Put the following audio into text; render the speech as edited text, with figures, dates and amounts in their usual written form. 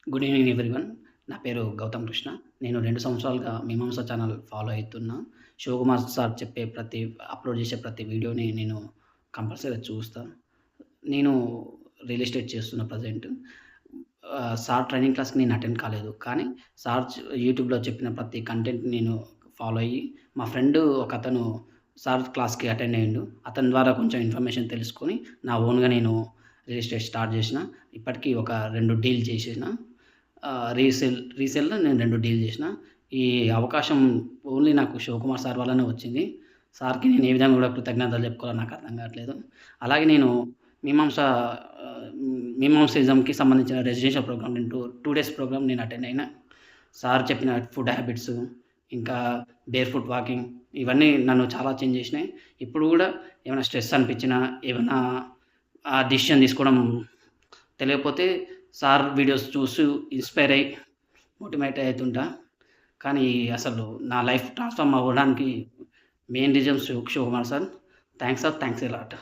Good evening everyone. నా పేరు గౌతమ్ కృష్ణ. నేను 2 సంవత్సరాలుగా మీమాంస ఛానల్ ఫాలో అయితున్నా. శివకుమార్ సార్ చెప్పే అప్‌లోడ్ చేసే ప్రతి వీడియోని నేను కంపల్సరీగా చూస్తా. నేను రియల్ ఎస్టేట్ చేస్తున్నా ప్రెజెంట్. సార్ ట్రైనింగ్ క్లాస్‌కి నేను అటెండ్ కాలేదు. కానీ సార్ యూట్యూబ్‌లో చెప్పిన ప్రతి కంటెంట్ నేను ఫాలో అయ్యి, మా ఫ్రెండ్ ఒకతను సార్ క్లాస్‌కి అటెండ్ అయ్యిండు. అతని ద్వారా కొంచెం ఇన్ఫర్మేషన్ తెలుసుకొని, నా ఓన్‌గా నేను రియల్ ఎస్టేట్ స్టార్ట్ చేసిన. ఇప్పటికి ఒక 2 డీల్ చేసేసిన. రీసేల్‌లో నేను 2 డీల్ చేసిన. ఈ అవకాశం ఓన్లీ నాకు శివకుమార్ సార్ వల్లనే వచ్చింది. సార్‌కి నేను ఏ విధంగా కూడా కృతజ్ఞతలు చెప్పుకోవాలో నాకు అర్థం కావట్లేదు. అలాగే నేను మీమాంస మీమాంసిజంకి సంబంధించిన రెసిడెన్షియల్ ప్రోగ్రామ్ నేను 2 డేస్ ప్రోగ్రామ్ నేను అటెండ్ అయినా. సార్ చెప్పిన ఫుడ్ హ్యాబిట్స్, ఇంకా బేర్ ఫుట్ వాకింగ్ ఇవన్నీ నన్ను చాలా చేంజ్ చేసినాయి. ఇప్పుడు కూడా ఏమైనా స్ట్రెస్ అనిపించినా, ఏమైనా డిసిషన్ తీసుకోవడం తెలియకపోతే సార్ వీడియోస్ చూసి ఇన్‌స్పైర్ అయ్యి మోటివేట్ అయితుంటా. కానీ అసలు నా లైఫ్ ట్రాన్స్‌ఫార్మ్ అవ్వడానికి main reason Shivakumar sir. Thanks sir. Thanks a lot.